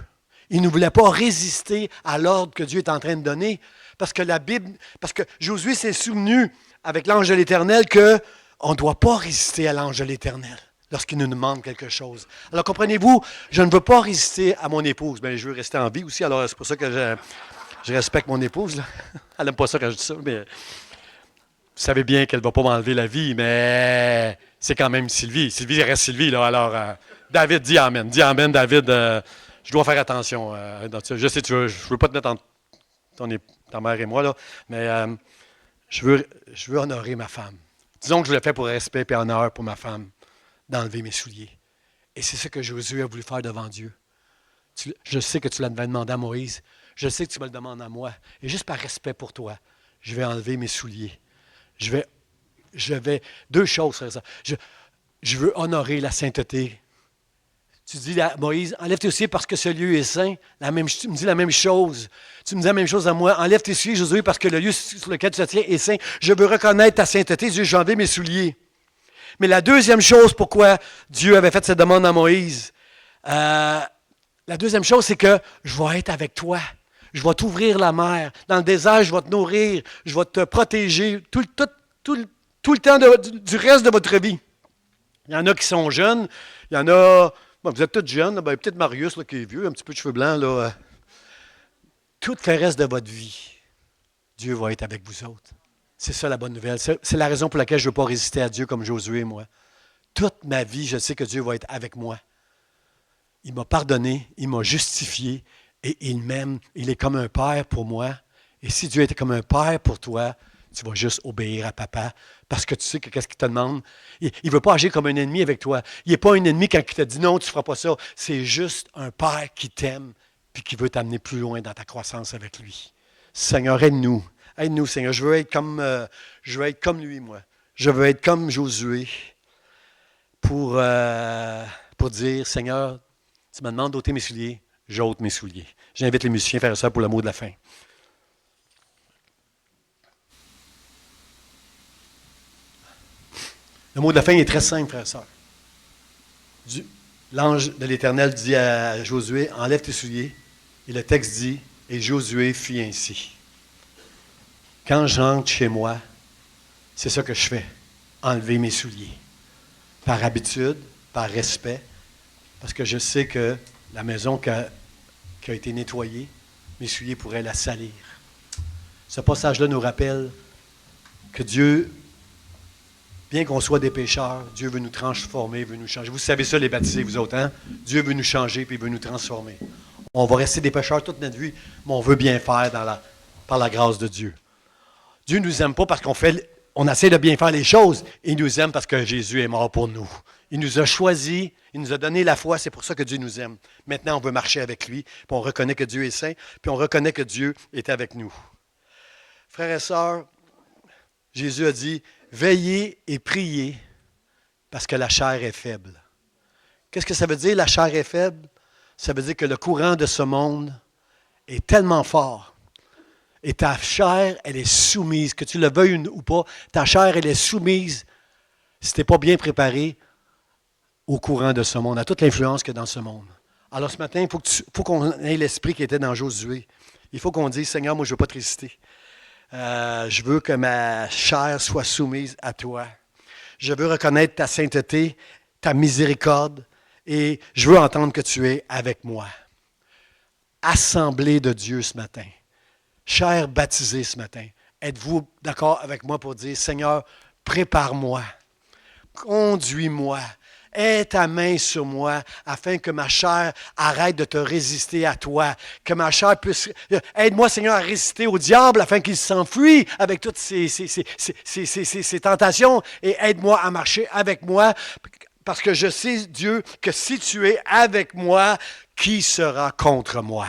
Il ne voulait pas résister à l'ordre que Dieu est en train de donner, parce que Josué s'est souvenu avec l'ange de l'Éternel qu'on ne doit pas résister à l'ange de l'Éternel lorsqu'il nous demande quelque chose. Alors comprenez-vous, je ne veux pas résister à mon épouse, mais je veux rester en vie aussi, alors c'est pour ça que je respecte mon épouse. Là. Elle n'aime pas ça quand je dis ça, mais vous savez bien qu'elle ne va pas m'enlever la vie, mais c'est quand même Sylvie. Sylvie reste Sylvie, là. Alors, David, dis Amen. Dis Amen, David. Je dois faire attention. Je sais, je ne veux pas te mettre entre ta mère et moi, là, mais je veux honorer ma femme. Disons que je le fais pour respect et honneur pour ma femme, d'enlever mes souliers. Et c'est ce que Josué a voulu faire devant Dieu. Je sais que tu l'avais demandé à Moïse. Je sais que tu me le demandes à moi. Et juste par respect pour toi, je vais enlever mes souliers. Je vais deux choses, frère. Je veux honorer la sainteté. Tu dis à Moïse, enlève tes souliers parce que ce lieu est saint. Tu me dis la même chose. Tu me dis la même chose à moi. Enlève tes souliers, Josué, parce que le lieu sur lequel tu te tiens est saint. Je veux reconnaître ta sainteté. Dieu, j'ai enlevé mes souliers. Mais la deuxième chose, pourquoi Dieu avait fait cette demande à Moïse, la deuxième chose, c'est que je vais être avec toi. Je vais t'ouvrir la mer. Dans le désert, je vais te nourrir. Je vais te protéger tout le temps du reste de votre vie. Il y en a qui sont jeunes. Il y en a... Bon, vous êtes tous jeunes. Peut-être Marius là, qui est vieux, un petit peu de cheveux blancs. Là. Tout le reste de votre vie, Dieu va être avec vous autres. C'est ça la bonne nouvelle. C'est la raison pour laquelle je ne veux pas résister à Dieu comme Josué, moi. Toute ma vie, je sais que Dieu va être avec moi. Il m'a pardonné, il m'a justifié. Et il m'aime, il est comme un père pour moi. Et si Dieu était comme un père pour toi, tu vas juste obéir à papa. Parce que tu sais que qu'est-ce qu'il te demande. Il ne veut pas agir comme un ennemi avec toi. Il n'est pas un ennemi quand il te dit non, tu ne feras pas ça. C'est juste un père qui t'aime et qui veut t'amener plus loin dans ta croissance avec lui. Seigneur, aide-nous. Aide-nous, Seigneur. Je veux être comme lui, moi. Je veux être comme Josué pour dire, Seigneur, tu me demandes d'ôter mes souliers. J'ôte mes souliers. J'invite les musiciens à faire ça pour le mot de la fin. Le mot de la fin est très simple, frère et sœur. L'ange de l'Éternel dit à Josué, enlève tes souliers. Et le texte dit, et Josué fit ainsi. Quand j'entre chez moi, c'est ça que je fais, enlever mes souliers. Par habitude, par respect, parce que je sais que la maison qui a été nettoyée, mes souliers pourraient la salir. Ce passage-là nous rappelle que Dieu, bien qu'on soit des pécheurs, Dieu veut nous transformer, veut nous changer. Vous savez ça, les baptisés, vous autres, hein? Dieu veut nous changer puis il veut nous transformer. On va rester des pécheurs toute notre vie, mais on veut bien faire par la grâce de Dieu. Dieu ne nous aime pas parce on essaie de bien faire les choses. Il nous aime parce que Jésus est mort pour nous. Il nous a choisis, il nous a donné la foi, c'est pour ça que Dieu nous aime. Maintenant, on veut marcher avec lui, puis on reconnaît que Dieu est saint, puis on reconnaît que Dieu est avec nous. Frères et sœurs, Jésus a dit, veillez et priez parce que la chair est faible. Qu'est-ce que ça veut dire, la chair est faible? Ça veut dire que le courant de ce monde est tellement fort. Et ta chair, elle est soumise, que tu le veuilles ou pas, ta chair, elle est soumise, si tu n'es pas bien préparé, au courant de ce monde, à toute l'influence qu'il y a dans ce monde. Alors ce matin, il faut qu'on ait l'esprit qui était dans Josué. Il faut qu'on dise, Seigneur, moi je ne veux pas te résister. Je veux que ma chair soit soumise à toi. Je veux reconnaître ta sainteté, ta miséricorde, et je veux entendre que tu es avec moi. Assemblée de Dieu ce matin, chers baptisés ce matin, êtes-vous d'accord avec moi pour dire, Seigneur, prépare-moi, conduis-moi, aie ta main sur moi afin que ma chair arrête de te résister à toi, que ma chair puisse... Aide-moi, Seigneur, à résister au diable afin qu'il s'enfuit avec toutes ces tentations et aide-moi à marcher avec moi parce que je sais, Dieu, que si tu es avec moi, qui sera contre moi?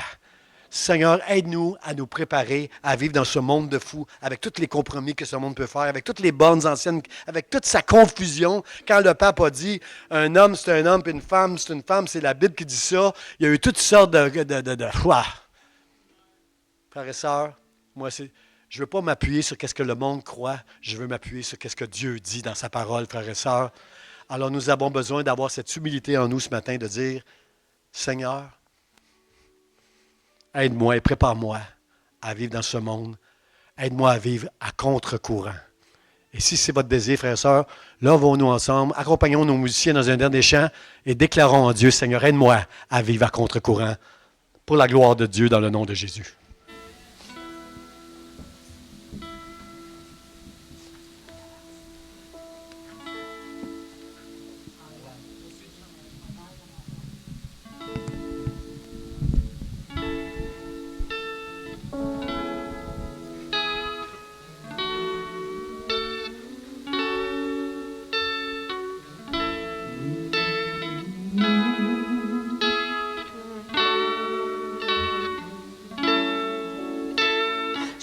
Seigneur, aide-nous à nous préparer à vivre dans ce monde de fous, avec tous les compromis que ce monde peut faire, avec toutes les bornes anciennes, avec toute sa confusion. Quand le pape a dit « un homme, c'est un homme, puis une femme, c'est la Bible qui dit ça », il y a eu toutes sortes de Frères et sœurs, moi, je ne veux pas m'appuyer sur ce que le monde croit, je veux m'appuyer sur ce que Dieu dit dans sa parole, frères et sœurs. Alors, nous avons besoin d'avoir cette humilité en nous ce matin, de dire « Seigneur, aide-moi et prépare-moi à vivre dans ce monde. Aide-moi à vivre à contre-courant. » Et si c'est votre désir, frères et sœurs, levons-nous ensemble, accompagnons nos musiciens dans un dernier chant et déclarons en Dieu, Seigneur, aide-moi à vivre à contre-courant pour la gloire de Dieu dans le nom de Jésus.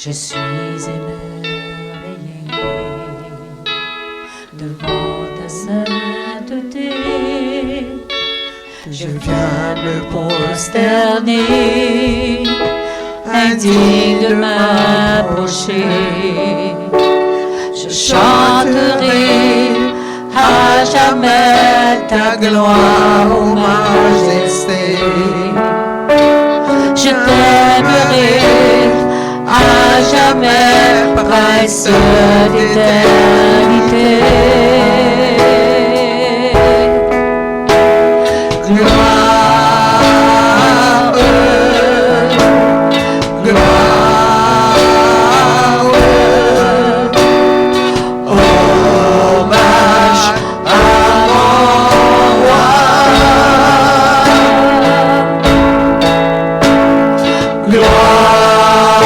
Je suis émerveillé devant ta sainteté. Je viens me prosterner, indigne de m'approcher. Je chanterai à jamais ta gloire, ô majesté. Je t'aimerai à jamais, prince d'éternité. Gloire, gloire, hommage à mon roi. Gloire,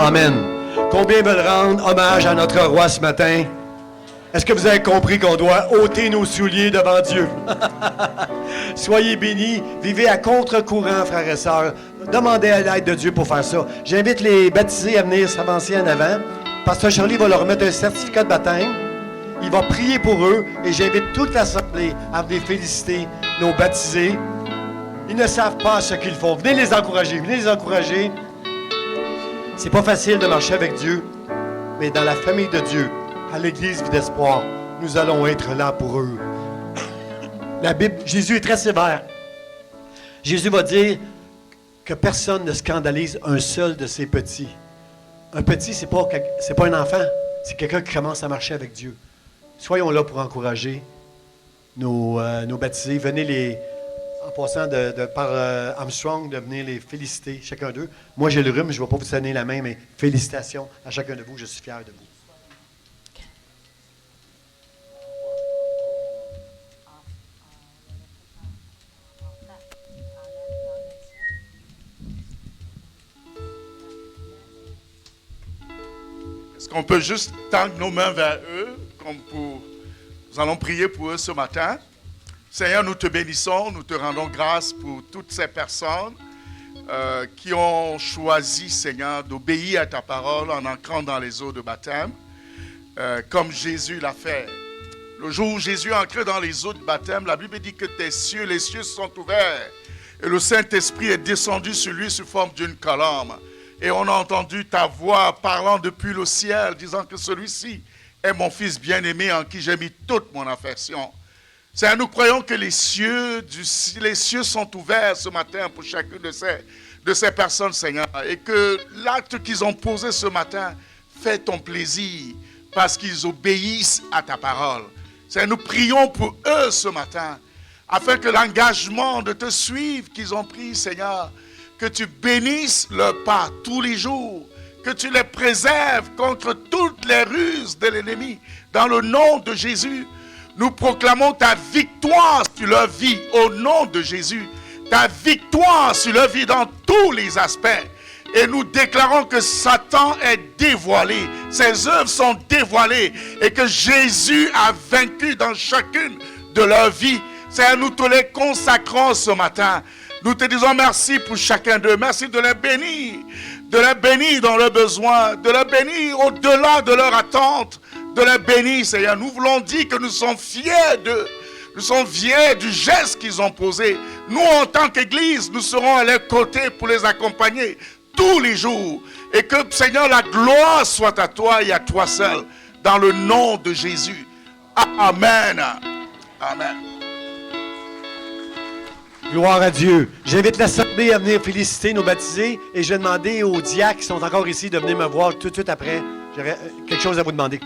Amen. Combien veulent rendre hommage à notre roi ce matin? Est-ce que vous avez compris qu'on doit ôter nos souliers devant Dieu? Soyez bénis, vivez à contre-courant, frères et sœurs. Demandez à l'aide de Dieu pour faire ça. J'invite les baptisés à venir s'avancer en avant. Pasteur Charlie va leur remettre un certificat de baptême. Il va prier pour eux et j'invite toute l'assemblée à venir féliciter nos baptisés. Ils ne savent pas ce qu'ils font. Venez les encourager, venez les encourager. C'est pas facile de marcher avec Dieu, mais dans la famille de Dieu, à l'Église Vie d'Espoir, nous allons être là pour eux. La Bible, Jésus est très sévère. Jésus va dire que personne ne scandalise un seul de ses petits. Un petit, c'est pas un enfant, c'est quelqu'un qui commence à marcher avec Dieu. Soyons là pour encourager nos baptisés. Venez en passant par Armstrong, de venir les féliciter, chacun d'eux. Moi, j'ai le rhume, je ne vais pas vous donner la main, mais félicitations à chacun de vous, je suis fier de vous. Est-ce qu'on peut juste tendre nos mains vers eux, nous allons prier pour eux ce matin. Seigneur, nous te bénissons, nous te rendons grâce pour toutes ces personnes qui ont choisi, Seigneur, d'obéir à ta parole en entrant dans les eaux de baptême, comme Jésus l'a fait. Le jour où Jésus est entré dans les eaux de baptême, la Bible dit que les cieux sont ouverts et le Saint-Esprit est descendu sur lui sous forme d'une colombe. Et on a entendu ta voix parlant depuis le ciel, disant que celui-ci est mon Fils bien-aimé en qui j'ai mis toute mon affection. Seigneur, nous croyons que les cieux sont ouverts ce matin pour chacune de ces personnes, Seigneur, et que l'acte qu'ils ont posé ce matin fait ton plaisir parce qu'ils obéissent à ta parole. Seigneur, nous prions pour eux ce matin, afin que l'engagement de te suivre qu'ils ont pris, Seigneur, que tu bénisses leur pas tous les jours, que tu les préserves contre toutes les ruses de l'ennemi. Dans le nom de Jésus, nous proclamons ta victoire sur leur vie au nom de Jésus. Ta victoire sur leur vie dans tous les aspects. Et nous déclarons que Satan est dévoilé, ses œuvres sont dévoilées et que Jésus a vaincu dans chacune de leurs vies. Seigneur, nous te les consacrons ce matin. Nous te disons merci pour chacun d'eux. Merci de les bénir dans leurs besoins, de les bénir au-delà de leur attente, de les bénir, Seigneur. Nous voulons dire que nous sommes fiers d'eux. Nous sommes fiers du geste qu'ils ont posé. Nous, en tant qu'Église, nous serons à leur côté pour les accompagner tous les jours. Et que, Seigneur, la gloire soit à toi et à toi seul, dans le nom de Jésus. Amen. Amen. Gloire à Dieu. J'invite l'Assemblée à venir féliciter nos baptisés et je vais demander aux diacres qui sont encore ici de venir me voir tout de suite après. J'aurais quelque chose à vous demander.